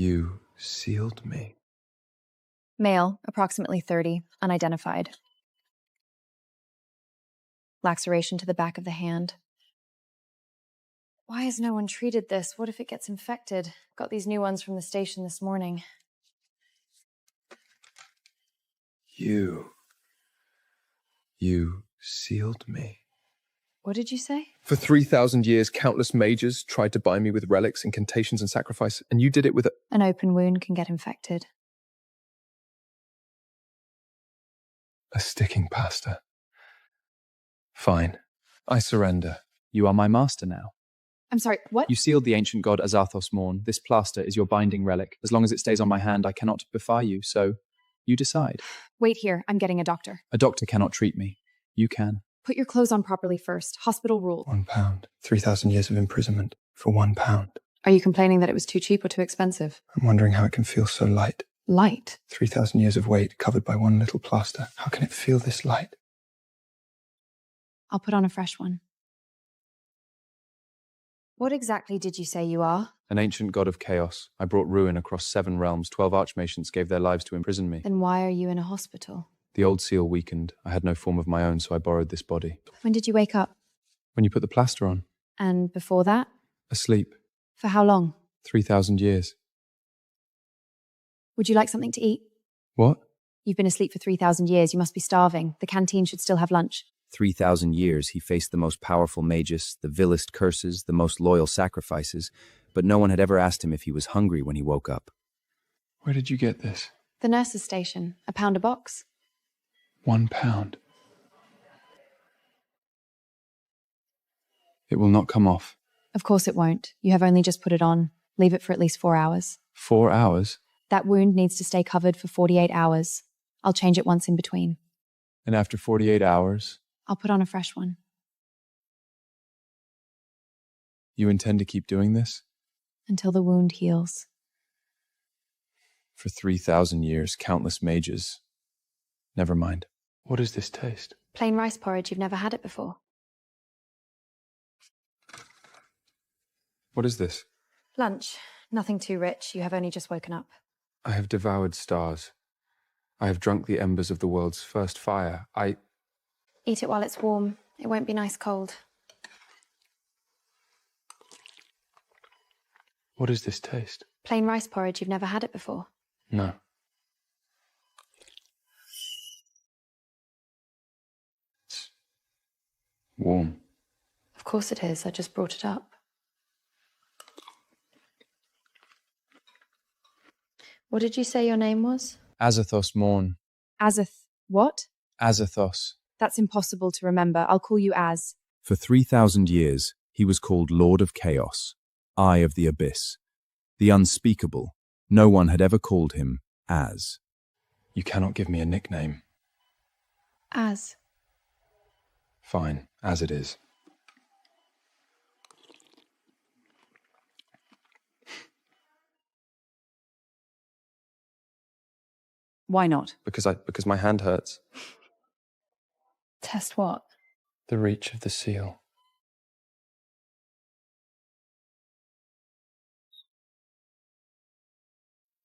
You sealed me. Male, approximately 30, unidentified. Laceration to the back of the hand. Why has no one treated this? What if it gets infected? Got these new ones from the station this morning. You sealed me. What did you say? For 3,000 years, countless mages tried to bind me with relics, incantations, and sacrifice, and you did it with a... An open wound can get infected. A sticking plaster. Fine. I surrender. You are my master now. I'm sorry, what? You sealed the ancient god Azathoth Morn. This plaster is your binding relic. As long as it stays on my hand, I cannot defy you, so you decide. Wait here, I'm getting a doctor. A doctor cannot treat me. You can. Put your clothes on properly first. Hospital rule. £1. 3,000 years of imprisonment for £1. Are you complaining that it was too cheap or too expensive? I'm wondering how it can feel so light. Light? 3,000 years of weight covered by one little plaster. How can it feel this light? I'll put on a fresh one. What exactly did you say you are? An ancient god of chaos. I brought ruin across 7 realms. 12 archmations gave their lives to imprison me. Then why are you in a hospital? The old seal weakened. I had no form of my own, so I borrowed this body. When did you wake up? When you put the plaster on. And before that? Asleep. For how long? 3,000 years. Would you like something to eat? What? You've been asleep for 3,000 years. You must be starving. The canteen should still have lunch. 3,000 years he faced the most powerful magus, the vilest curses, the most loyal sacrifices, but no one had ever asked him if he was hungry when he woke up. Where did you get this? The nurse's station. £1 a box. £1. It will not come off. Of course it won't. You have only just put it on. Leave it for at least 4 hours. 4 hours? That wound needs to stay covered for 48 hours. I'll change it once in between. And after 48 hours? I'll put on a fresh one. You intend to keep doing this? Until the wound heals. For 3,000 years, countless mages. Never mind. What does this taste? Plain rice porridge. You've never had it before. What is this? Lunch. Nothing too rich. You have only just woken up. I have devoured stars. I have drunk the embers of the world's first fire. Eat it while it's warm. It won't be nice cold. What does this taste? Plain rice porridge. You've never had it before. No. It's warm. Of course it is. I just brought it up. What did you say your name was? Azathoth Morn. What? Azathoth. That's impossible to remember. I'll call you Az. For 3,000 years, he was called Lord of Chaos, Eye of the Abyss, the unspeakable. No one had ever called him Az. You cannot give me a nickname. Az. Fine, as it is. Why not? Because my hand hurts. Test what? The reach of the seal.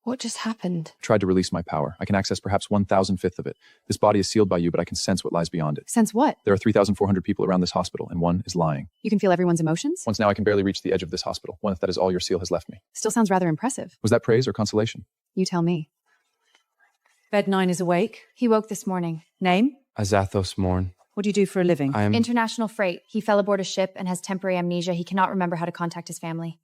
What just happened? Tried to release my power. I can access perhaps 1,000th of it. This body is sealed by you, but I can sense what lies beyond it. Sense what? There are 3,400 people around this hospital, and one is lying. You can feel everyone's emotions? Once now I can barely reach the edge of this hospital. One, if that is all your seal has left me. Still sounds rather impressive. Was that praise or consolation? You tell me. Bed 9 is awake. He woke this morning. Name? Azathoth Morn. What do you do for a living? I am... International freight. He fell aboard a ship and has temporary amnesia. He cannot remember how to contact his family.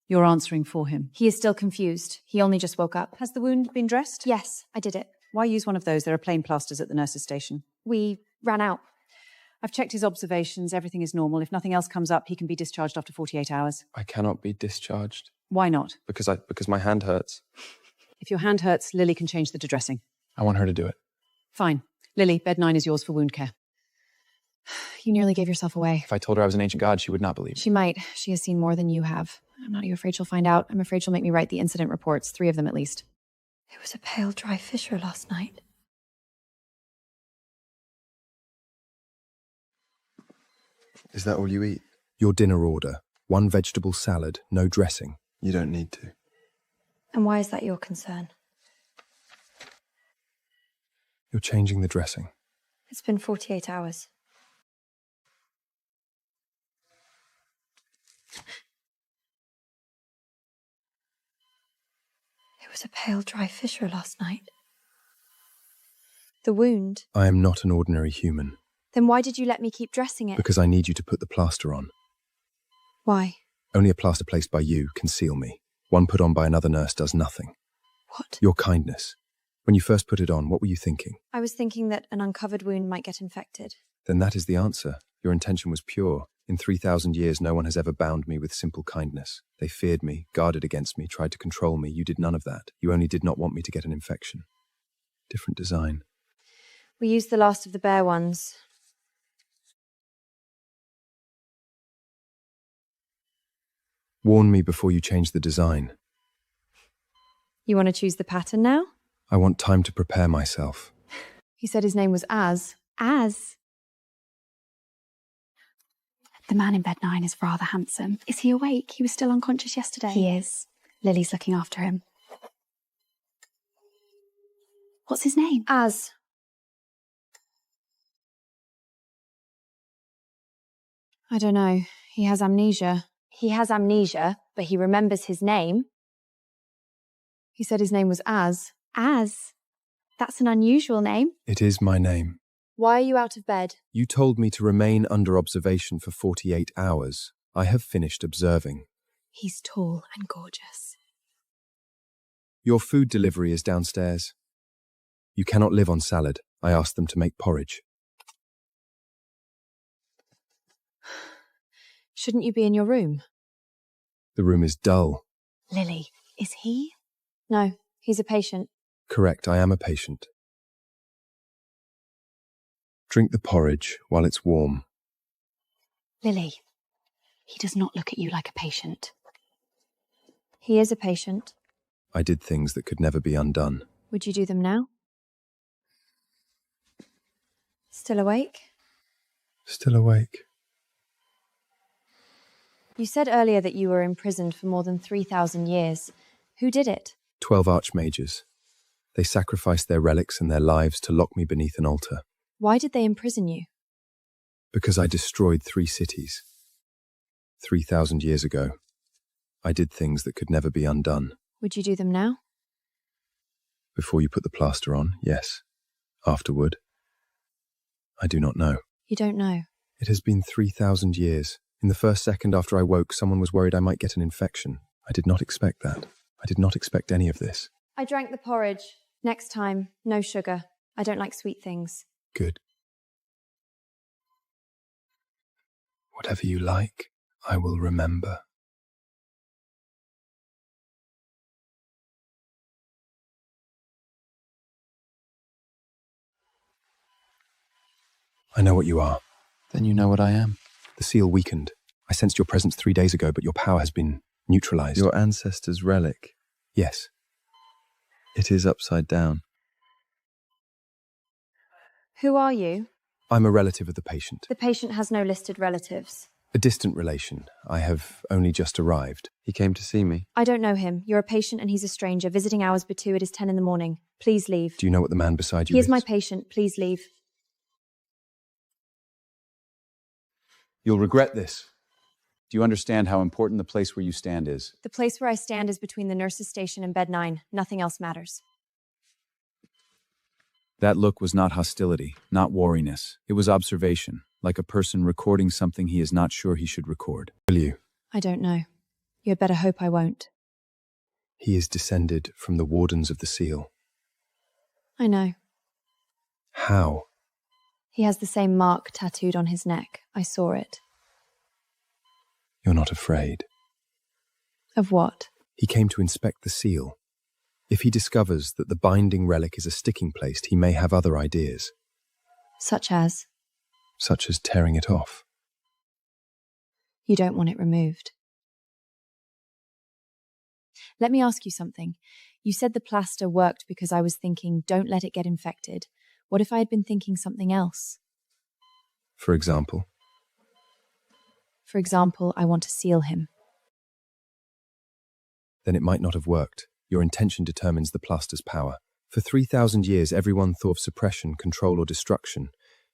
You're answering for him. He is still confused. He only just woke up. Has the wound been dressed? Yes, I did it. Why use one of those? There are plain plasters at the nurse's station. We ran out. I've checked his observations. Everything is normal. If nothing else comes up, he can be discharged after 48 hours. I cannot be discharged. Why not? Because my hand hurts. If your hand hurts, Lily can change the to dressing. I want her to do it. Fine. Lily, bed 9 is yours for wound care. You nearly gave yourself away. If I told her I was an ancient god, she would not believe. She might. She has seen more than you have. I'm not even afraid she'll find out. I'm afraid she'll make me write the incident reports, 3 of them at least. There was a pale, dry fissure last night. Is that all you eat? Your dinner order, 1 vegetable salad, no dressing. You don't need to. And why is that your concern? You're changing the dressing. It's been 48 hours. It was a pale, dry fissure last night. The wound. I am not an ordinary human. Then why did you let me keep dressing it? Because I need you to put the plaster on. Why? Only a plaster placed by you can seal me. One put on by another nurse does nothing. What? Your kindness. When you first put it on, what were you thinking? I was thinking that an uncovered wound might get infected. Then that is the answer. Your intention was pure. In 3,000 years, no one has ever bound me with simple kindness. They feared me, guarded against me, tried to control me. You did none of that. You only did not want me to get an infection. Different design. We used the last of the bare ones. Warn me before you change the design. You want to choose the pattern now? I want time to prepare myself. He said his name was Az. Az? The man in bed 9 is rather handsome. Is he awake? He was still unconscious yesterday. He is. Lily's looking after him. What's his name? Az. I don't know. He has amnesia. He has amnesia, but he remembers his name. He said his name was Az. Az. That's an unusual name. It is my name. Why are you out of bed? You told me to remain under observation for 48 hours. I have finished observing. He's tall and gorgeous. Your food delivery is downstairs. You cannot live on salad. I asked them to make porridge. Shouldn't you be in your room? The room is dull. Lily, is he? No, he's a patient. Correct, I am a patient. Drink the porridge while it's warm. Lily, he does not look at you like a patient. He is a patient. I did things that could never be undone. Would you do them now? Still awake? Still awake. You said earlier that you were imprisoned for more than 3,000 years. Who did it? 12 archmages. They sacrificed their relics and their lives to lock me beneath an altar. Why did they imprison you? Because I destroyed 3 cities. 3,000 years ago. I did things that could never be undone. Would you do them now? Before you put the plaster on, yes. Afterward, I do not know. You don't know. It has been 3,000 years. In the first second after I woke, someone was worried I might get an infection. I did not expect that. I did not expect any of this. I drank the porridge. Next time, no sugar. I don't like sweet things. Good. Whatever you like, I will remember. I know what you are. Then you know what I am. The seal weakened. I sensed your presence 3 days ago, but your power has been neutralized. Your ancestor's relic. Yes. It is upside down. Who are you? I'm a relative of the patient. The patient has no listed relatives. A distant relation. I have only just arrived. He came to see me. I don't know him. You're a patient and he's a stranger. Visiting hours B2, it is 10 in the morning. Please leave. Do you know what the man beside you He is? is my patient. Please leave. You'll regret this. Do you understand how important the place where you stand is? The place where I stand is between the nurse's station and bed 9. Nothing else matters. That look was not hostility, not wariness. It was observation, like a person recording something he is not sure he should record. Will you? I don't know. You had better hope I won't. He is descended from the Wardens of the Seal. I know. How? He has the same mark tattooed on his neck. I saw it. You're not afraid. Of what? He came to inspect the seal. If he discovers that the binding relic is a sticking place, he may have other ideas. Such as? Such as tearing it off. You don't want it removed. Let me ask you something. You said the plaster worked because I was thinking, don't let it get infected. What if I had been thinking something else? For example? For example, I want to seal him. Then it might not have worked. Your intention determines the plaster's power. For 3,000 years, everyone thought of suppression, control, or destruction.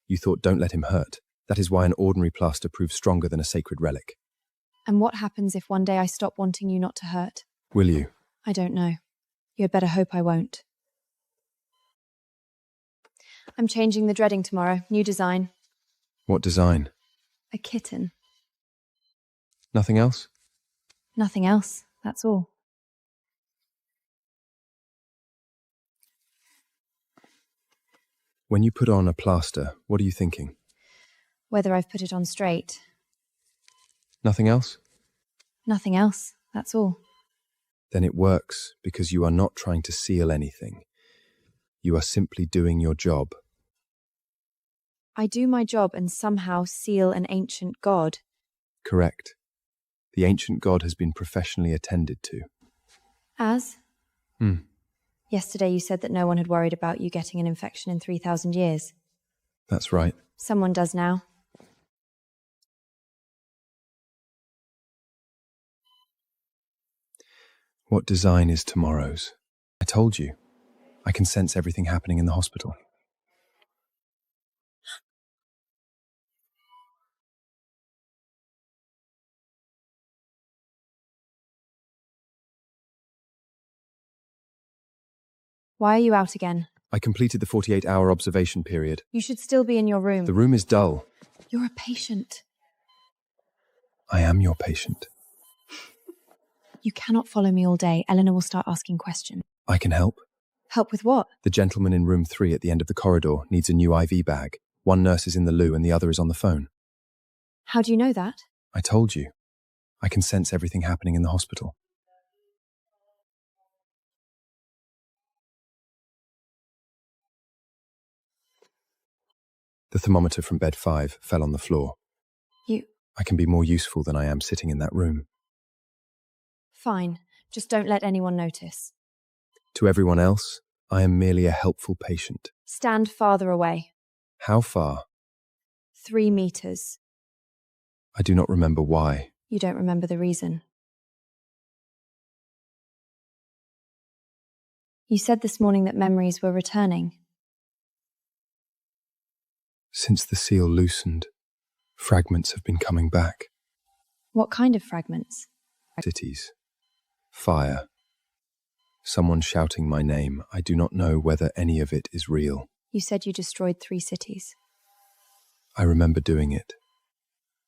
You thought, don't let him hurt. That is why an ordinary plaster proves stronger than a sacred relic. And what happens if one day I stop wanting you not to hurt? Will you? I don't know. You had better hope I won't. I'm changing the dreading tomorrow. New design. What design? A kitten. Nothing else? Nothing else. That's all. When you put on a plaster, what are you thinking? Whether I've put it on straight. Nothing else? Nothing else. That's all. Then it works because you are not trying to seal anything. You are simply doing your job. I do my job and somehow seal an ancient god. Correct. The ancient god has been professionally attended to. As? Yesterday you said that no one had worried about you getting an infection in 3,000 years. That's right. Someone does now. What design is tomorrow's? I told you. I can sense everything happening in the hospital. Why are you out again? I completed the 48-hour observation period. You should still be in your room. The room is dull. You're a patient. I am your patient. You cannot follow me all day. Eleanor will start asking questions. I can help. Help with what? The gentleman in room 3 at the end of the corridor needs a new IV bag. One nurse is in the loo and the other is on the phone. How do you know that? I told you. I can sense everything happening in the hospital. The thermometer from bed 5 fell on the floor. I can be more useful than I am sitting in that room. Fine. Just don't let anyone notice. To everyone else, I am merely a helpful patient. Stand farther away. How far? 3 meters. I do not remember why. You don't remember the reason. You said this morning that memories were returning. Since the seal loosened, fragments have been coming back. What kind of fragments? Cities. Fire. Someone shouting my name. I do not know whether any of it is real. You said you destroyed 3 cities. I remember doing it.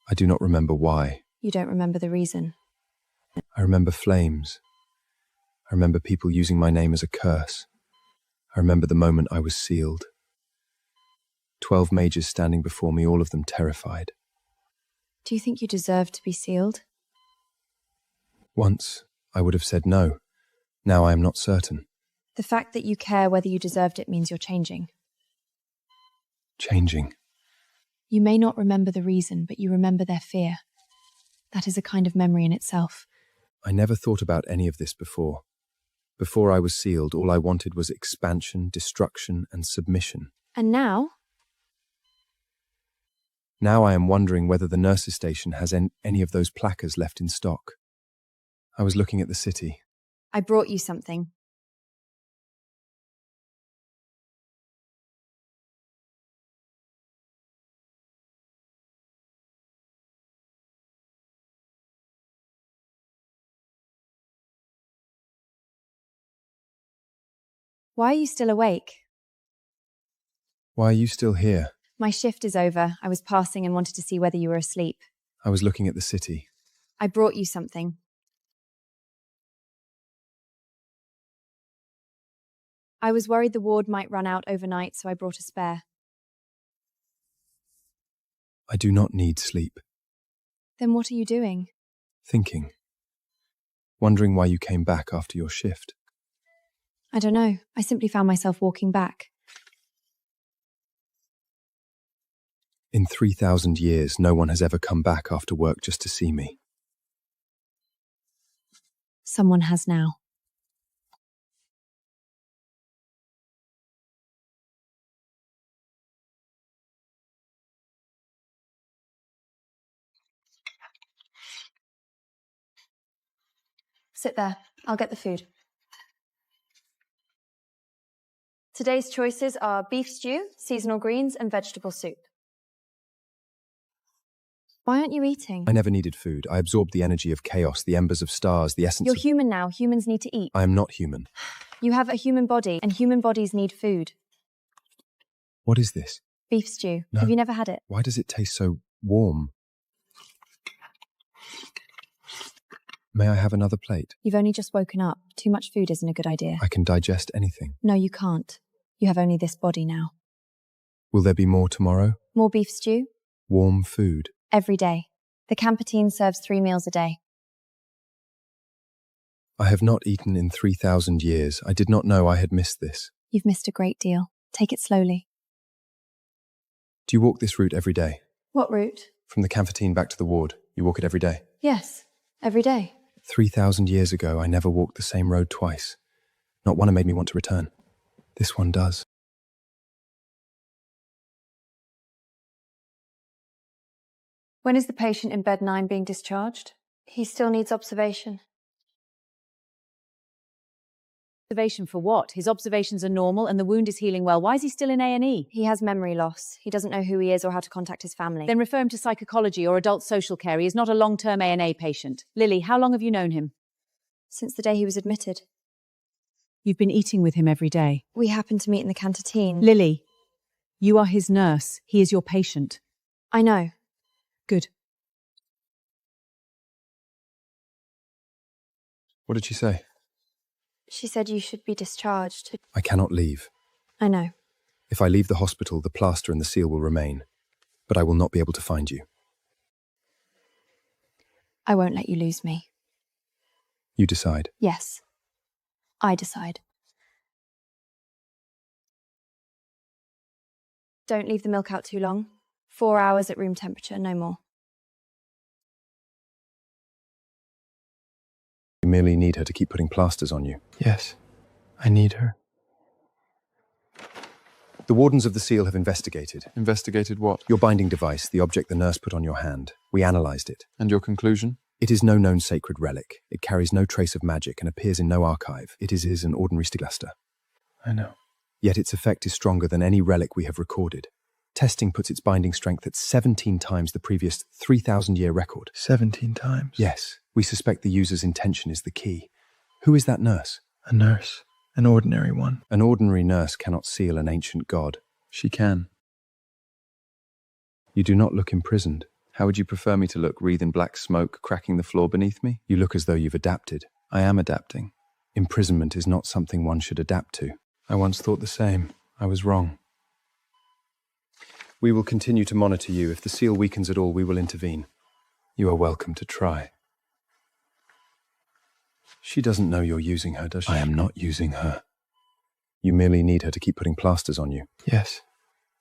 I do not remember why. You don't remember the reason. I remember flames. I remember people using my name as a curse. I remember the moment I was sealed. 12 mages standing before me, all of them terrified. Do you think you deserve to be sealed? Once, I would have said no. Now I am not certain. The fact that you care whether you deserved it means you're changing. Changing. You may not remember the reason, but you remember their fear. That is a kind of memory in itself. I never thought about any of this before. Before I was sealed, all I wanted was expansion, destruction, and submission. And now? Now I am wondering whether the nurse's station has any of those placards left in stock. I was looking at the city. I brought you something. Why are you still awake? Why are you still here? My shift is over. I was passing and wanted to see whether you were asleep. I was looking at the city. I brought you something. I was worried the ward might run out overnight, so I brought a spare. I do not need sleep. Then what are you doing? Thinking. Wondering why you came back after your shift. I don't know. I simply found myself walking back. In 3,000 years, no one has ever come back after work just to see me. Someone has now. Sit there. I'll get the food. Today's choices are beef stew, seasonal greens, and vegetable soup. Why aren't you eating? I never needed food. I absorbed the energy of chaos, the embers of stars, the essence You're of... human now. Humans need to eat. I am not human. You have a human body, and human bodies need food. What is this? Beef stew. No. Have you never had it? Why does it taste so warm? May I have another plate? You've only just woken up. Too much food isn't a good idea. I can digest anything. No, you can't. You have only this body now. Will there be more tomorrow? More beef stew? Warm food. Every day. The canteen serves 3 meals a day. I have not eaten in 3,000 years. I did not know I had missed this. You've missed a great deal. Take it slowly. Do you walk this route every day? What route? From the canteen back to the ward. You walk it every day? Yes, every day. 3,000 years ago, I never walked the same road twice. Not one made me want to return. This one does. When is the patient in bed 9 being discharged? He still needs observation. Observation for what? His observations are normal and the wound is healing well. Why is he still in A&E? He has memory loss. He doesn't know who he is or how to contact his family. Then refer him to psychology or adult social care. He is not a long-term A&A patient. Lily, how long have you known him? Since the day he was admitted. You've been eating with him every day. We happened to meet in the canteen. Lily, you are his nurse. He is your patient. I know. Good. What did she say? She said you should be discharged. I cannot leave. I know. If I leave the hospital, the plaster and the seal will remain. But I will not be able to find you. I won't let you lose me. You decide. Yes. I decide. Don't leave the milk out too long. 4 hours at room temperature, no more. You merely need her to keep putting plasters on you. Yes, I need her. The wardens of the seal have investigated. Investigated what? Your binding device, the object the nurse put on your hand. We analysed it. And your conclusion? It is no known sacred relic. It carries no trace of magic and appears in no archive. It is an ordinary stiglaster. I know. Yet its effect is stronger than any relic we have recorded. Testing puts its binding strength at 17 times the previous 3,000-year record. 17 times? Yes. We suspect the user's intention is the key. Who is that nurse? A nurse. An ordinary one. An ordinary nurse cannot seal an ancient god. She can. You do not look imprisoned. How would you prefer me to look? Wreathed in black smoke, cracking the floor beneath me? You look as though you've adapted. I am adapting. Imprisonment is not something one should adapt to. I once thought the same. I was wrong. We will continue to monitor you. If the seal weakens at all, we will intervene. You are welcome to try. She doesn't know you're using her, does she? I am not using her. You merely need her to keep putting plasters on you. Yes,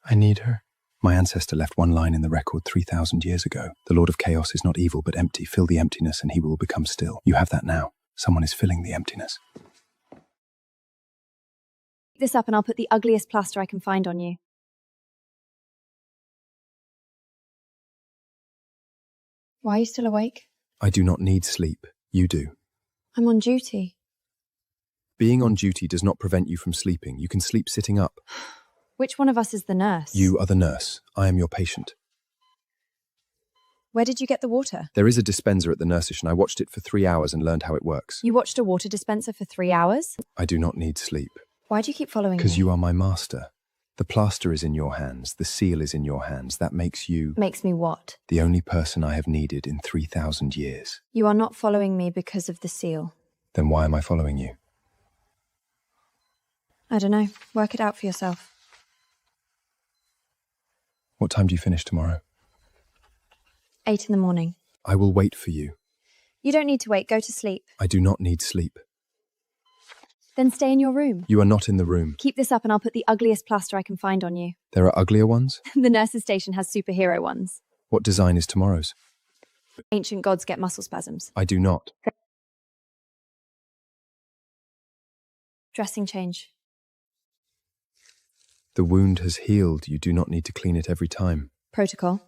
I need her. My ancestor left one line in the record 3,000 years ago. The Lord of Chaos is not evil but empty. Fill the emptiness and he will become still. You have that now. Someone is filling the emptiness. Pick this up and I'll put the ugliest plaster I can find on you. Why are you still awake? I do not need sleep. You do. I'm on duty. Being on duty does not prevent you from sleeping. You can sleep sitting up. Which one of us is the nurse? You are the nurse. I am your patient. Where did you get the water? There is a dispenser at the nurse station. I watched it for 3 hours and learned how it works. You watched a water dispenser for 3 hours? I do not need sleep. Why do you keep following me? Because you are my master. The plaster is in your hands. The seal is in your hands. That makes you... Makes me what? The only person I have needed in 3,000 years. You are not following me because of the seal. Then why am I following you? I don't know. Work it out for yourself. What time do you finish tomorrow? 8 in the morning. I will wait for you. You don't need to wait. Go to sleep. I do not need sleep. Then stay in your room. You are not in the room. Keep this up and I'll put the ugliest plaster I can find on you. There are uglier ones? The nurse's station has superhero ones. What design is tomorrow's? Ancient gods get muscle spasms. I do not. Dressing change. The wound has healed. You do not need to clean it every time. Protocol.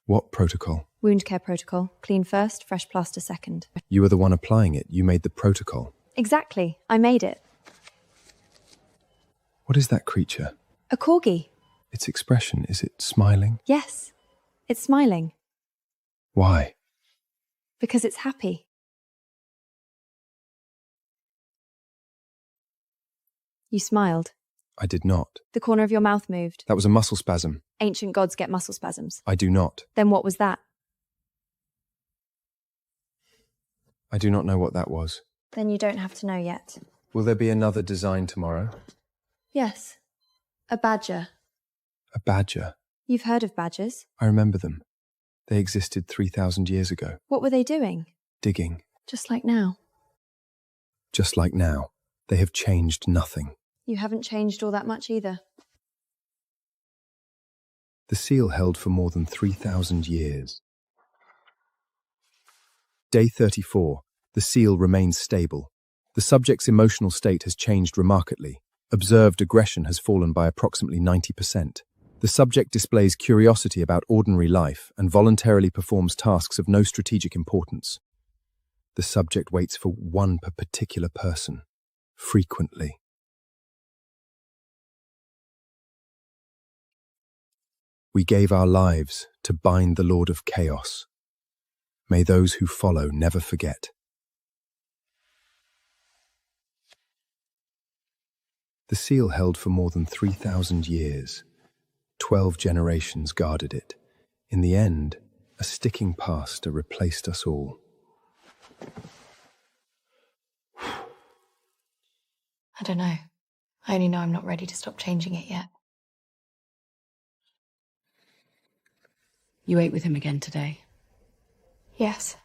What protocol? Wound care protocol. Clean first, fresh plaster second. You are the one applying it. You made the protocol. Exactly. I made it. What is that creature? A corgi. Its expression, is it smiling? Yes. It's smiling. Why? Because it's happy. You smiled. I did not. The corner of your mouth moved. That was a muscle spasm. Ancient gods get muscle spasms. I do not. Then what was that? I do not know what that was. Then you don't have to know yet. Will there be another design tomorrow? Yes. A badger. A badger? You've heard of badgers. I remember them. They existed 3,000 years ago. What were they doing? Digging. Just like now. Just like now. They have changed nothing. You haven't changed all that much either. The seal held for more than 3,000 years. Day 34. The seal remains stable. The subject's emotional state has changed remarkably. Observed aggression has fallen by approximately 90%. The subject displays curiosity about ordinary life and voluntarily performs tasks of no strategic importance. The subject waits for one particular person, frequently. We gave our lives to bind the Lord of Chaos. May those who follow never forget. The seal held for more than 3,000 years. 12 generations guarded it. In the end, a sticking pastor replaced us all. I don't know. I only know I'm not ready to stop changing it yet. You ate with him again today? Yes.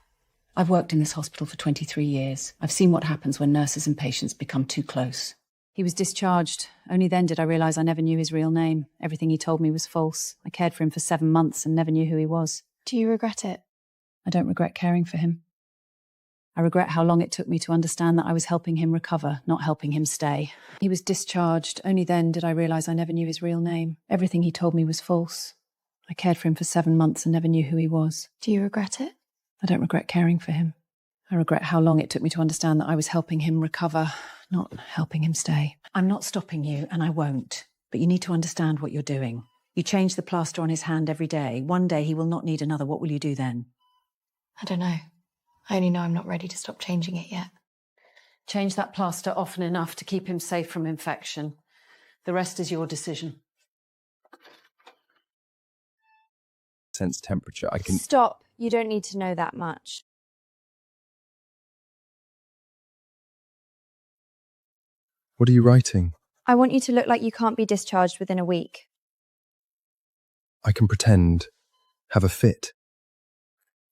I've worked in this hospital for 23 years. I've seen what happens when nurses and patients become too close. He was discharged. Only then did I realise I never knew his real name. Everything he told me was false. I cared for him for 7 months and never knew who he was. Do you regret it? I don't regret caring for him. I regret how long it took me to understand that I was helping him recover, not helping him stay. He was discharged. Only then did I realise I never knew his real name. Everything he told me was false. I cared for him for 7 months and never knew who he was. Do you regret it? I don't regret caring for him. I regret how long it took me to understand that I was helping him recover, not helping him stay. I'm not stopping you, and I won't. But you need to understand what you're doing. You change the plaster on his hand every day. One day he will not need another. What will you do then? I don't know. I only know I'm not ready to stop changing it yet. Change that plaster often enough to keep him safe from infection. The rest is your decision. Sense temperature. I can... Stop. You don't need to know that much. What are you writing? I want you to look like you can't be discharged within a week. I can pretend, have a fit.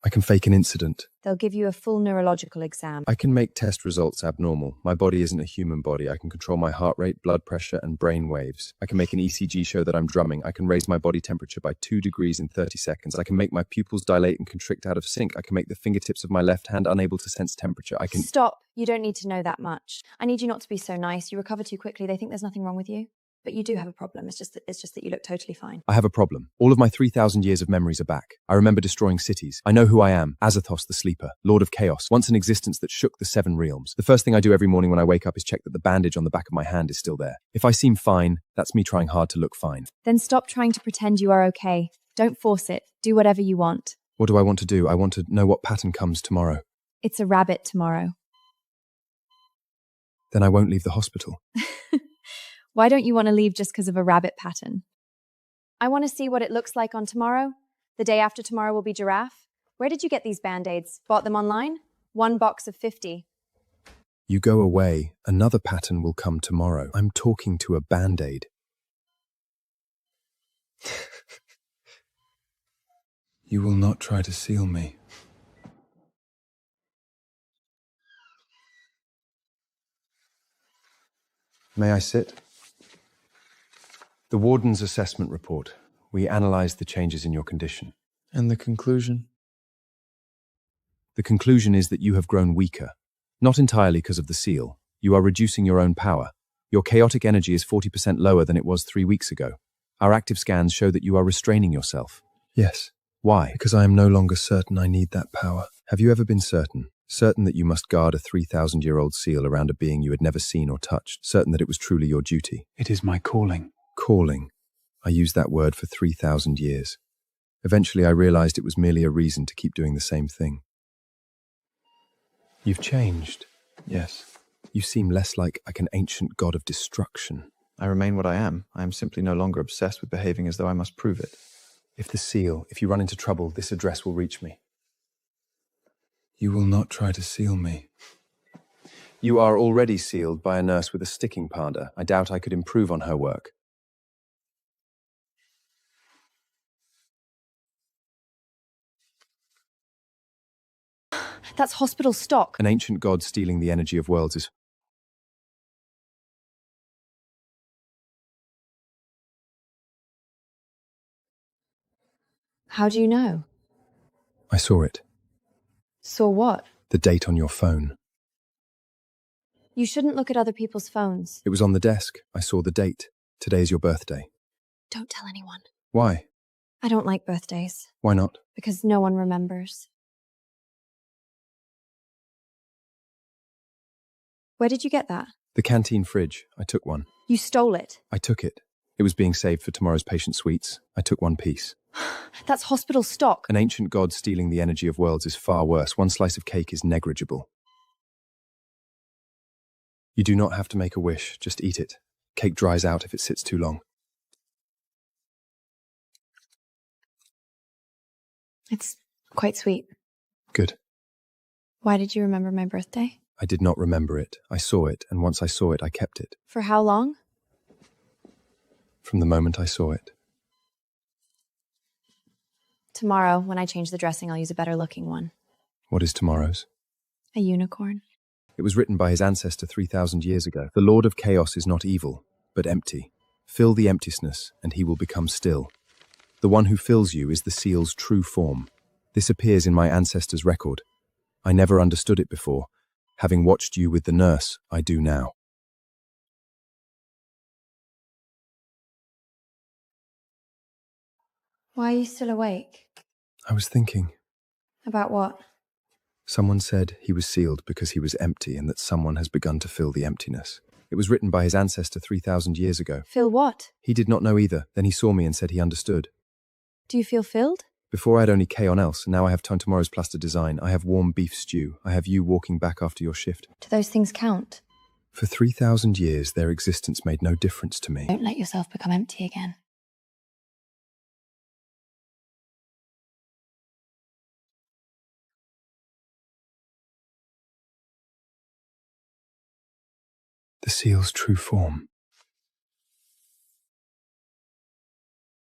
I can fake an incident. They'll give you a full neurological exam. I can make test results abnormal. My body isn't a human body. I can control my heart rate, blood pressure, and brain waves. I can make an ECG show that I'm drumming. I can raise my body temperature by 2 degrees in 30 seconds. I can make my pupils dilate and constrict out of sync. I can make the fingertips of my left hand unable to sense temperature. I can... Stop. You don't need to know that much. I need you not to be so nice. You recover too quickly. They think there's nothing wrong with you. But you do have a problem. It's just that you look totally fine. I have a problem. All of my 3,000 years of memories are back. I remember destroying cities. I know who I am. Azathoth the Sleeper, Lord of Chaos, once an existence that shook the 7 realms. The first thing I do every morning when I wake up is check that the bandage on the back of my hand is still there. If I seem fine, that's me trying hard to look fine. Then stop trying to pretend you are okay. Don't force it. Do whatever you want. What do I want to do? I want to know what pattern comes tomorrow. It's a rabbit tomorrow. Then I won't leave the hospital. Why don't you want to leave just because of a rabbit pattern? I want to see what it looks like on tomorrow. The day after tomorrow will be giraffe. Where did you get these Band-Aids? Bought them online? 1 box of 50. You go away, another pattern will come tomorrow. I'm talking to a Band-Aid. You will not try to seal me. May I sit? The warden's assessment report. We analysed the changes in your condition. And the conclusion? The conclusion is that you have grown weaker. Not entirely because of the seal. You are reducing your own power. Your chaotic energy is 40% lower than it was 3 weeks ago. Our active scans show that you are restraining yourself. Yes. Why? Because I am no longer certain I need that power. Have you ever been certain? Certain that you must guard a 3,000-year-old seal around a being you had never seen or touched, certain that it was truly your duty. It is my calling. Calling. I used that word for 3,000 years. Eventually I realized it was merely a reason to keep doing the same thing. You've changed. Yes. You seem less like an ancient god of destruction. I remain what I am. I am simply no longer obsessed with behaving as though I must prove it. If you run into trouble, this address will reach me. You will not try to seal me. You are already sealed by a nurse with a sticking powder. I doubt I could improve on her work. That's hospital stock. An ancient god stealing the energy of worlds is... How do you know? I saw it. Saw what? The date on your phone. You shouldn't look at other people's phones. It was on the desk. I saw the date. Today is your birthday. Don't tell anyone. Why? I don't like birthdays. Why not? Because no one remembers. Where did you get that? The canteen fridge. I took one. You stole it. I took it. It was being saved for tomorrow's patient suites. I took one piece. That's hospital stock. An ancient god stealing the energy of worlds is far worse. One slice of cake is negligible. You do not have to make a wish. Just eat it. Cake dries out if it sits too long. It's quite sweet. Good. Why did you remember my birthday? I did not remember it. I saw it, and once I saw it, I kept it. For how long? From the moment I saw it. Tomorrow, when I change the dressing, I'll use a better looking one. What is tomorrow's? A unicorn. It was written by his ancestor 3,000 years ago. The Lord of Chaos is not evil, but empty. Fill the emptiness, and he will become still. The one who fills you is the seal's true form. This appears in my ancestor's record. I never understood it before. Having watched you with the nurse, I do now. Why are you still awake? I was thinking. About what? Someone said he was sealed because he was empty and that someone has begun to fill the emptiness. It was written by his ancestor 3,000 years ago. Fill what? He did not know either. Then he saw me and said he understood. Do you feel filled? Before I had only K-on else, and now I have tomorrow's plaster design. I have warm beef stew. I have you walking back after your shift. Do those things count? For 3,000 years, their existence made no difference to me. Don't let yourself become empty again. The seal's true form.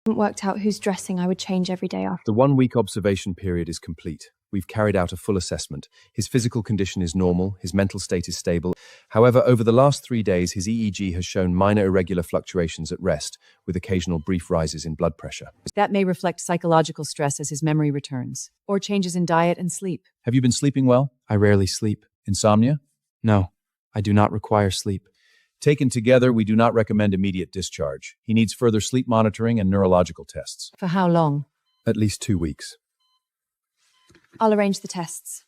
I haven't worked out whose dressing I would change every day after. The 1-week observation period is complete. We've carried out a full assessment. His physical condition is normal, his mental state is stable. However, over the last 3 days, his EEG has shown minor irregular fluctuations at rest, with occasional brief rises in blood pressure. That may reflect psychological stress as his memory returns, or changes in diet and sleep. Have you been sleeping well? I rarely sleep. Insomnia? No, I do not require sleep. Taken together, we do not recommend immediate discharge. He needs further sleep monitoring and neurological tests. For how long? At least 2 weeks. I'll arrange the tests.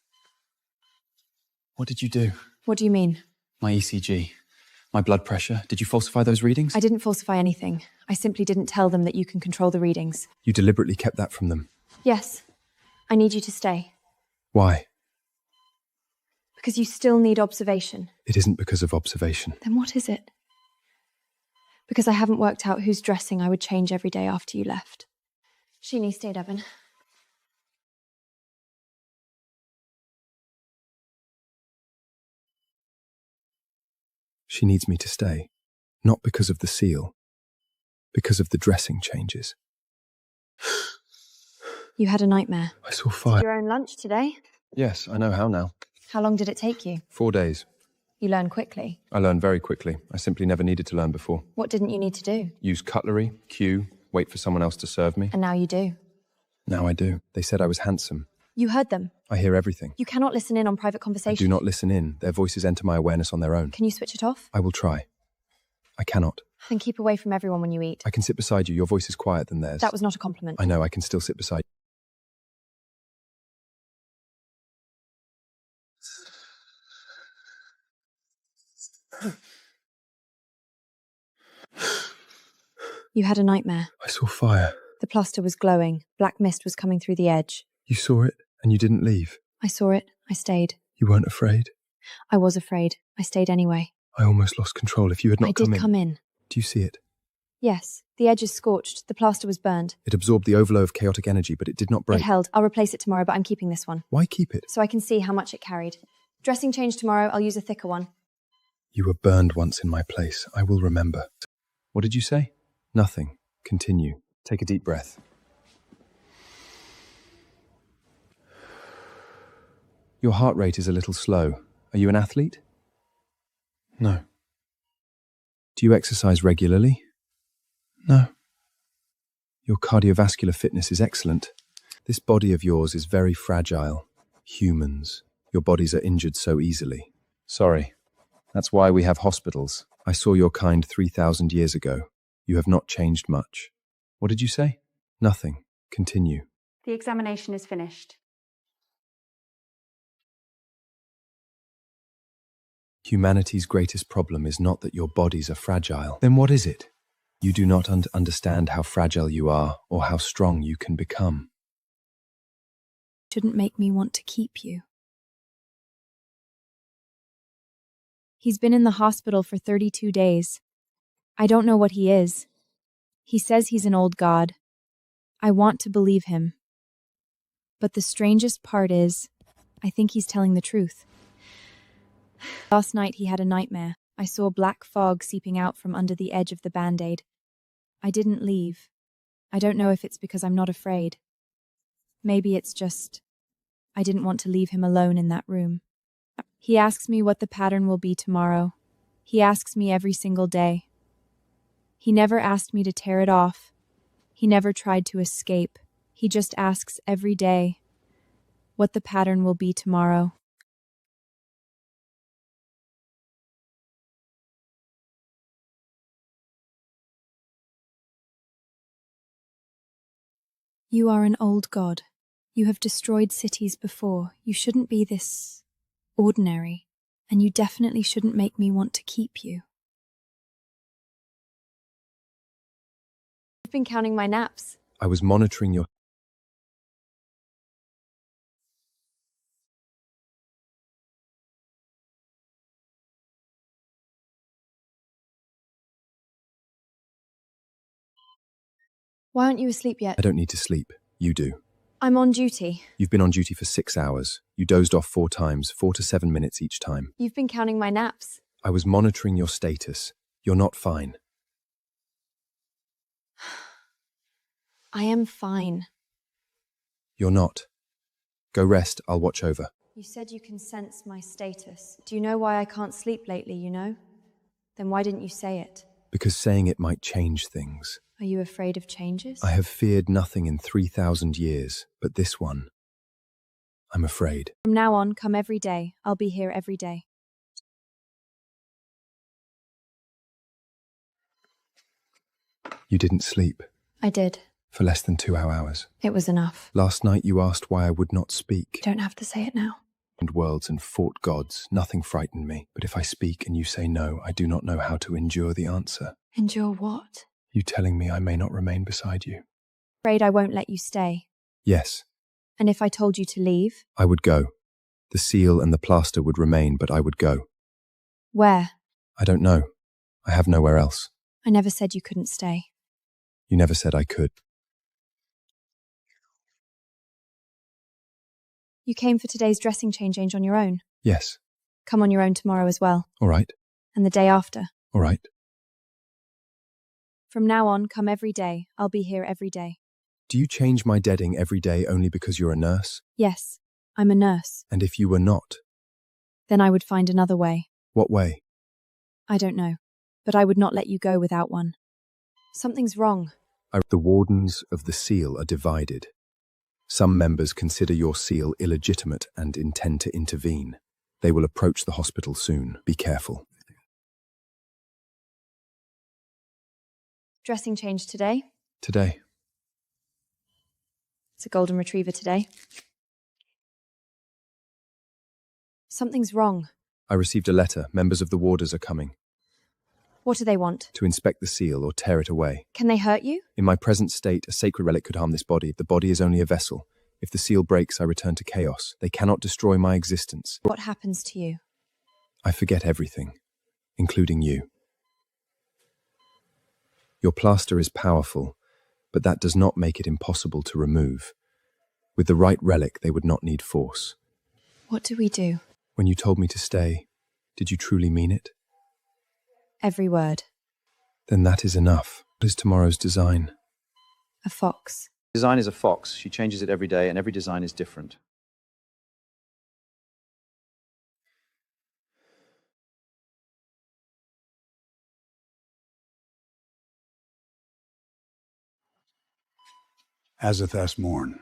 What did you do? What do you mean? My ECG. My blood pressure. Did you falsify those readings? I didn't falsify anything. I simply didn't tell them that you can control the readings. You deliberately kept that from them. Yes. I need you to stay. Why? Because you still need observation. It isn't because of observation. Then what is it? Because I haven't worked out whose dressing I would change every day after you left. Sheeny, stay, Devon. She needs me to stay. Not because of the seal. Because of the dressing changes. You had a nightmare. I saw fire. Your own lunch today? Yes, I know how now. How long did it take you? 4 days. You learn quickly. I learned very quickly. I simply never needed to learn before. What didn't you need to do? Use cutlery, queue, wait for someone else to serve me. And now you do. Now I do. They said I was handsome. You heard them. I hear everything. You cannot listen in on private I conversations. do not listen in. Their voices enter my awareness on their own. Can you switch it off? I will try. I cannot. Then keep away from everyone when you eat. I can sit beside you. Your voice is quieter than theirs. That was not a compliment. I know. I can still sit beside you. You had a nightmare. I saw fire. The plaster was glowing. Black mist was coming through the edge. You saw it, and you didn't leave. I saw it. I stayed. You weren't afraid? I was afraid. I stayed anyway. I almost lost control. If you had not come in... I did come in. Do you see it? Yes. The edge is scorched. The plaster was burned. It absorbed the overflow of chaotic energy, but it did not break. It held. I'll replace it tomorrow, but I'm keeping this one. Why keep it? So I can see how much it carried. Dressing change tomorrow. I'll use a thicker one. You were burned once in my place. I will remember. What did you say? Nothing. Continue. Take a deep breath. Your heart rate is a little slow. Are you an athlete? No. Do you exercise regularly? No. Your cardiovascular fitness is excellent. This body of yours is very fragile. Humans, your bodies are injured so easily. Sorry. That's why we have hospitals. I saw your kind 3,000 years ago. You have not changed much. What did you say? Nothing. Continue. The examination is finished. Humanity's greatest problem is not that your bodies are fragile. Then what is it? You do not understand how fragile you are or how strong you can become. Shouldn't make me want to keep you. He's been in the hospital for 32 days. I don't know what he is. He says he's an old god. I want to believe him. But the strangest part is, I think he's telling the truth. Last night he had a nightmare. I saw black fog seeping out from under the edge of the Band-Aid. I didn't leave. I don't know if it's because I'm not afraid. Maybe it's just, I didn't want to leave him alone in that room. He asks me what the pattern will be tomorrow. He asks me every single day. He never asked me to tear it off. He never tried to escape. He just asks every day what the pattern will be tomorrow. You are an old god. You have destroyed cities before. You shouldn't be this ordinary, and you definitely shouldn't make me want to keep you. I've been counting my naps. I was monitoring your... Why aren't you asleep yet? I don't need to sleep. You do. I'm on duty. You've been on duty for 6 hours. You dozed off 4 times, 4 to 7 minutes each time. You've been counting my naps. I was monitoring your status. You're not fine. I am fine. You're not. Go rest. I'll watch over. You said you can sense my status. Do you know why I can't sleep lately, you know? Then why didn't you say it? Because saying it might change things. Are you afraid of changes? I have feared nothing in 3,000 years, but this one, I'm afraid. From now on, come every day. I'll be here every day. You didn't sleep. I did. For less than 2 hours. It was enough. Last night you asked why I would not speak. You don't have to say it now. And worlds and fought gods. Nothing frightened me. But if I speak and you say no, I do not know how to endure the answer. Endure what? You telling me I may not remain beside you. Afraid I won't let you stay. Yes. And if I told you to leave? I would go. The seal and the plaster would remain, but I would go. Where? I don't know. I have nowhere else. I never said you couldn't stay. You never said I could. You came for today's dressing change on your own? Yes. Come on your own tomorrow as well. All right. And the day after? All right. From now on, come every day. I'll be here every day. Do you change my deading every day only because you're a nurse? Yes, I'm a nurse. And if you were not? Then I would find another way. What way? I don't know, but I would not let you go without one. Something's wrong. The wardens of the seal are divided. Some members consider your seal illegitimate and intend to intervene. They will approach the hospital soon. Be careful. Dressing change today? Today. It's a golden retriever today. Something's wrong. I received a letter. Members of the warders are coming. What do they want? To inspect the seal or tear it away. Can they hurt you? In my present state, a sacred relic could harm this body. The body is only a vessel. If the seal breaks, I return to chaos. They cannot destroy my existence. What happens to you? I forget everything, including you. Your plaster is powerful, but that does not make it impossible to remove. With the right relic, they would not need force. What do we do? When you told me to stay, did you truly mean it? Every word. Then that is enough. What is tomorrow's design? A fox. Design is a fox. She changes it every day, and every design is different. Azathoth mourn.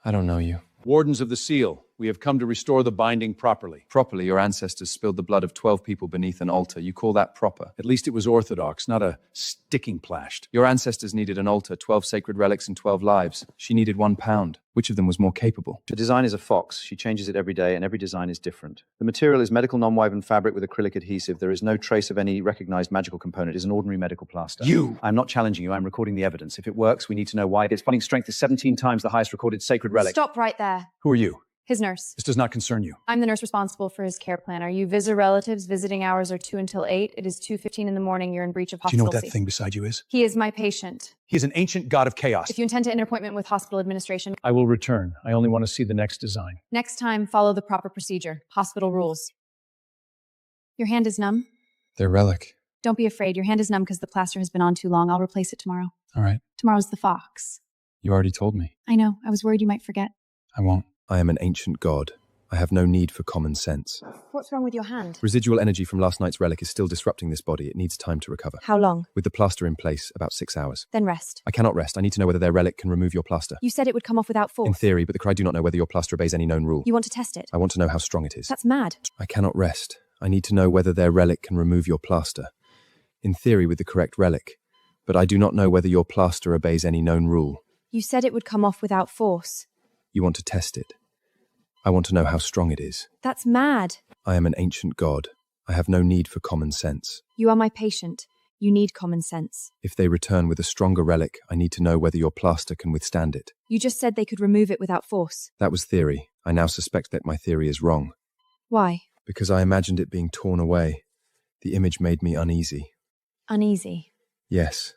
I don't know you. Wardens of the Seal, we have come to restore the binding properly. Properly, your ancestors spilled the blood of 12 people beneath an altar. You call that proper? At least it was orthodox, not a sticking plashed. Your ancestors needed an altar, 12 sacred relics and 12 lives. She needed 1 pound. Which of them was more capable? The design is a fox. She changes it every day, and every design is different. The material is medical non-woven fabric with acrylic adhesive. There is no trace of any recognized magical component. It is an ordinary medical plaster. You! I'm not challenging you. I'm recording the evidence. If it works, we need to know why. Its binding strength is 17 times the highest recorded sacred relic. Stop right there. Who are you? His nurse. This does not concern you. I'm the nurse responsible for his care plan. Are you visit relatives? Visiting hours are 2 until 8. It is 2:15 in the morning. You're in breach of Do you know hospital. what that thing beside you is? He is my patient. He is an ancient god of chaos. If you intend to enter appointment with hospital administration, I will return. I only want to see the next design. next time follow the proper procedure. Hospital rules. Your hand is numb? Their relic. Don't be afraid. Your hand is numb because the plaster has been on too long. I'll replace it tomorrow. All right. Tomorrow's the fox. You already told me. I know. I was worried you might forget. I won't. I am an ancient god. I have no need for common sense. What's wrong with your hand? Residual energy from last night's relic is still disrupting this body. It needs time to recover. How long? With the plaster in place, about 6 hours. Then rest. I cannot rest. I need to know whether their relic can remove your plaster. You said it would come off without force. In theory, but I do not know whether your plaster obeys any known rule. You want to test it? I want to know how strong it is. That's mad. I cannot rest. I need to know whether their relic can remove your plaster. In theory, with the correct relic. But I do not know whether your plaster obeys any known rule. You said it would come off without force. You want to test it. I want to know how strong it is. That's mad. I am an ancient god. I have no need for common sense. You are my patient. You need common sense. If they return with a stronger relic, I need to know whether your plaster can withstand it. You just said they could remove it without force. That was theory. I now suspect that my theory is wrong. Why? Because I imagined it being torn away. The image made me uneasy. Uneasy. Yes.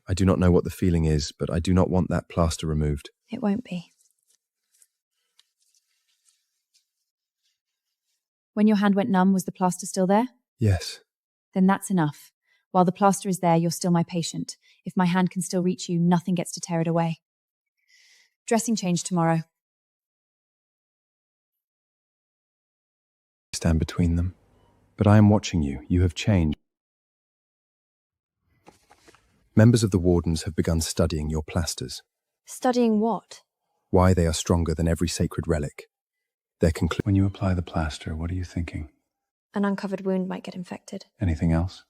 I do not know what the feeling is, but I do not want that plaster removed. It won't be. When your hand went numb, was the plaster still there? Yes. Then that's enough. While the plaster is there, you're still my patient. If my hand can still reach you, nothing gets to tear it away. Dressing change tomorrow. Stand between them. But I am watching you. You have changed. Members of the wardens have begun studying your plasters. Studying what? Why they are stronger than every sacred relic. Their conclusion. When you apply the plaster, what are you thinking? An uncovered wound might get infected. Anything else?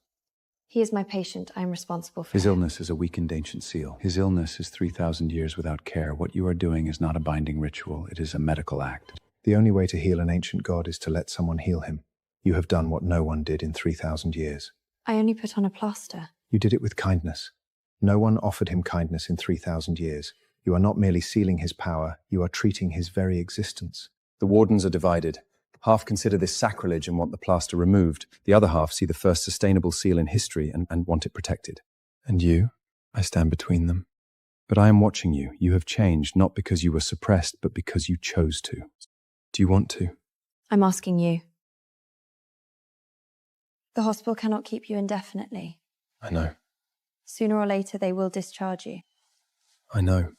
He is my patient. I am responsible for His him. illness is a weakened ancient seal. His illness is 3,000 years without care. What you are doing is not a binding ritual. It is a medical act. The only way to heal an ancient god is to let someone heal him. You have done what no one did in 3,000 years. I only put on a plaster. You did it with kindness. No one offered him kindness in 3,000 years. You are not merely sealing his power, you are treating his very existence. The wardens are divided. Half consider this sacrilege and want the plaster removed. The other half see the first sustainable seal in history and want it protected. And you? I stand between them. But I am watching you. You have changed, not because you were suppressed, but because you chose to. Do you want to? I'm asking you. The hospital cannot keep you indefinitely. I know. Sooner or later, they will discharge you. I know.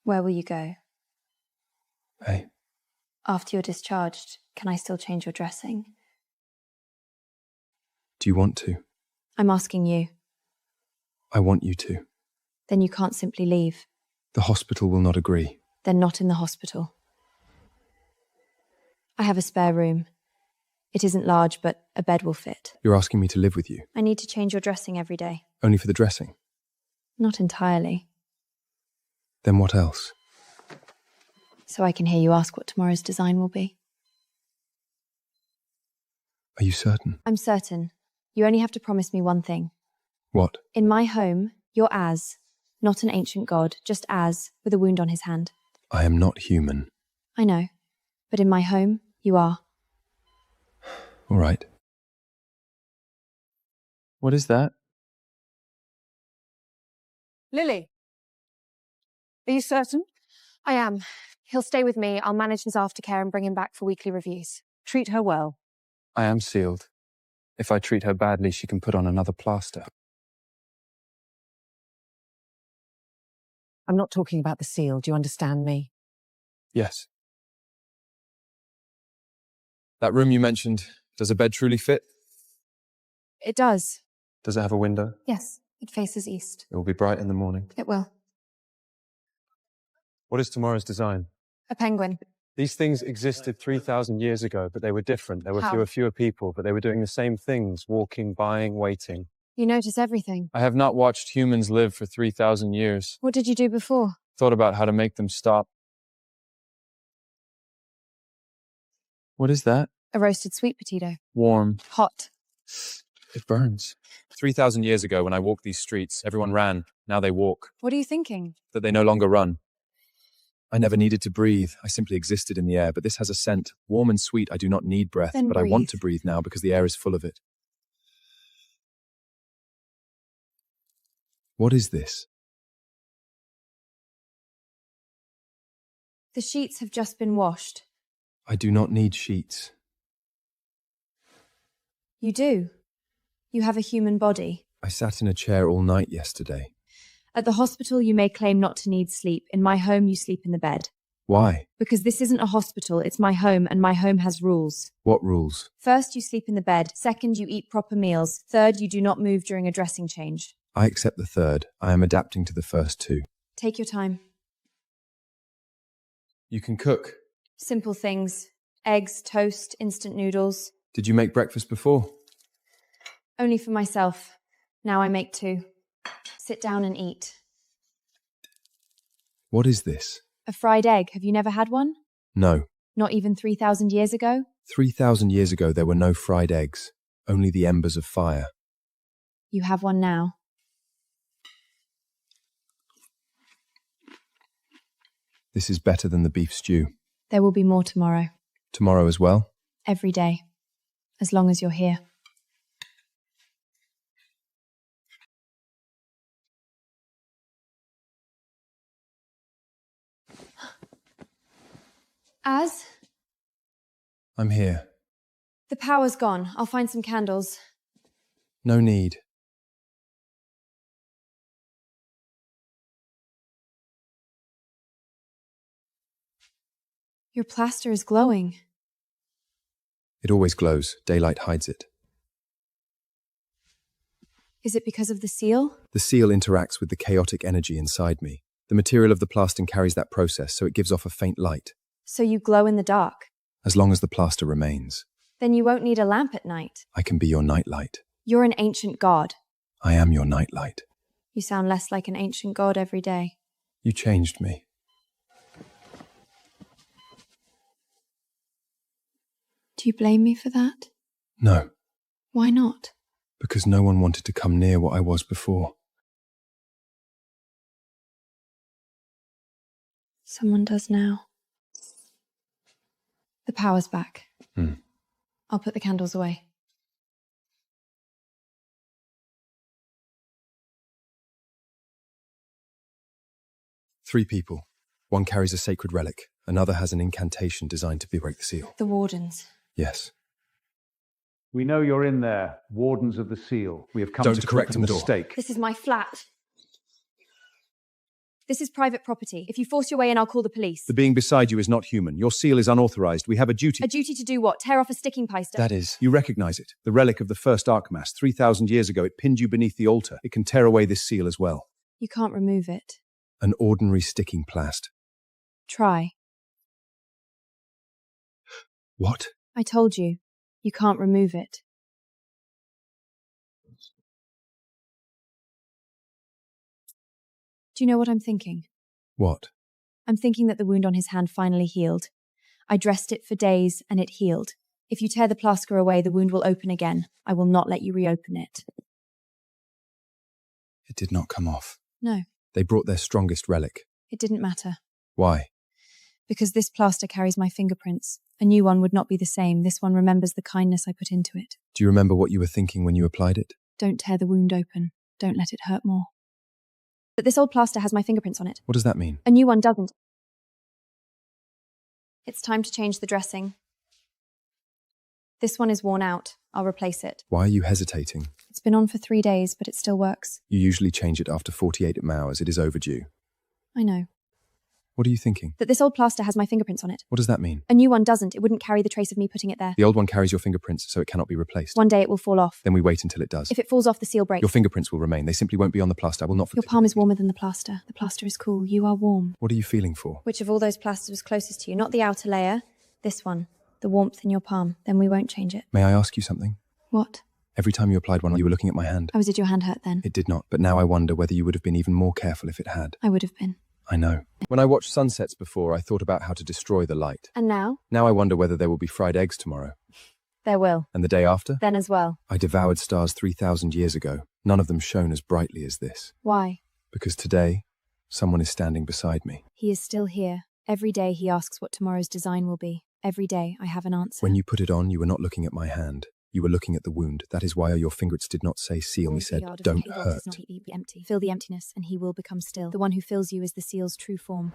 Where will you go? Hey. After you're discharged, can I still change your dressing? Do you want to? I'm asking you. I want you to. Then you can't simply leave. The hospital will not agree. Then not in the hospital. I have a spare room. It isn't large, but a bed will fit. You're asking me to live with you? I need to change your dressing every day. Only for the dressing? Not entirely. Then what else? So I can hear you ask what tomorrow's design will be. Are you certain? I'm certain. You only have to promise me one thing. What? In my home, you're Az, not an ancient god, just Az, with a wound on his hand. I am not human. I know. But in my home, you are. All right. What is that? Lily, are you certain? I am. He'll stay with me. I'll manage his aftercare and bring him back for weekly reviews. Treat her well. I am sealed. If I treat her badly, she can put on another plaster. I'm not talking about the seal. Do you understand me? Yes. That room you mentioned, does a bed truly fit? It does. Does it have a window? Yes, it faces east. It will be bright in the morning. It will. What is tomorrow's design? A penguin. These things existed 3,000 years ago, but they were different. There were How? fewer people, but they were doing the same things, walking, buying, waiting. You notice everything. I have not watched humans live for 3,000 years. What did you do before? Thought about how to make them stop. What is that? A roasted sweet potato. Warm. Hot. It burns. 3,000 years ago, when I walked these streets, everyone ran. Now they walk. What are you thinking? That they no longer run. I never needed to breathe. I simply existed in the air, but this has a scent. Warm and sweet. I do not need breath, Then but I want breathe. to breathe now because the air is full of it. What is this? The sheets have just been washed. I do not need sheets. You do. You have a human body. I sat in a chair all night yesterday. At the hospital, you may claim not to need sleep. In my home, you sleep in the bed. Why? Because this isn't a hospital, it's my home, and my home has rules. What rules? First, you sleep in the bed. Second, you eat proper meals. Third, you do not move during a dressing change. I accept the third. I am adapting to the first two. Take your time. You can cook. Simple things. Eggs, toast, instant noodles. Did you make breakfast before? Only for myself. Now I make two. Sit down and eat. What is this? A fried egg. Have you never had one? No. Not even 3,000 years ago? 3,000 years ago, there were no fried eggs. Only the embers of fire. You have one now. This is better than the beef stew. There will be more tomorrow. Tomorrow as well? Every day. As long as you're here. Az? I'm here. The power's gone. I'll find some candles. No need. Your plaster is glowing. It always glows. Daylight hides it. Is it because of the seal? The seal interacts with the chaotic energy inside me. The material of the plaster carries that process, so it gives off a faint light. So you glow in the dark. As long as the plaster remains. Then you won't need a lamp at night. I can be your nightlight. You're an ancient god. I am your nightlight. You sound less like an ancient god every day. You changed me. Do you blame me for that? No, Why not? because no one wanted to come near what I was before. Someone does now. The power's back. I'll put the candles away. Three people. One carries a sacred relic. Another has an incantation designed to break the seal. The wardens. Yes. We know you're in there, Wardens of the Seal. We have come Don't to correct correct a the door. mistake. This is my flat. This is private property. If you force your way in, I'll call the police. The being beside you is not human. Your seal is unauthorized. We have a duty. A duty to do what? Tear off a sticking poster? That is. You recognize it. The relic of the first Archmast. 3,000 years ago, it pinned you beneath the altar. It can tear away this seal as well. You can't remove it. An ordinary sticking plast. Try. What? I told you. You can't remove it. Do you know what I'm thinking? What? I'm thinking that the wound on his hand finally healed. I dressed it for days and it healed. If you tear the plaster away, the wound will open again. I will not let you reopen it. It did not come off. No, They brought their strongest relic. it didn't matter. Why? Because this plaster carries my fingerprints. A new one would not be the same. This one remembers the kindness I put into it. Do you remember what you were thinking when you applied it? Don't tear the wound open. Don't let it hurt more. But this old plaster has my fingerprints on it. What does that mean? A new one doesn't. It's time to change the dressing. This one is worn out. I'll replace it. Why are you hesitating? It's been on for 3 days, but it still works. You usually change it after 48 hours. It is overdue. I know. What are you thinking? That this old plaster has my fingerprints on it. What does that mean? A new one doesn't. It wouldn't carry the trace of me putting it there. The old one carries your fingerprints, so it cannot be replaced. One day it will fall off. Then we wait until it does. If it falls off, the seal breaks. Your fingerprints will remain. They simply won't be on the plaster. I will not Your palm is warmer than the plaster. The plaster is cool. You are warm. What are you feeling for? Which of all those plasters was closest to you? Not the outer layer. This one. The warmth in your palm. Then we won't change it. May I ask you something? What? Every time you applied one, you were looking at my hand. Oh, did your hand hurt then? It did not, but now I wonder whether you would have been even more careful if it had. I would have been. I know. When I watched sunsets before, I thought about how to destroy the light. And now? Now I wonder whether there will be fried eggs tomorrow. There will. And the day after? Then as well. I devoured stars 3,000 years ago. None of them shone as brightly as this. Why? Because today, someone is standing beside me. He is still here. Every day he asks what tomorrow's design will be. Every day I have an answer. When you put it on, you were not looking at my hand. You were looking at the wound. That is why your fingertips did not say seal me, said, don't hurt. Fill the emptiness and he will become still. The one who fills you is the seal's true form.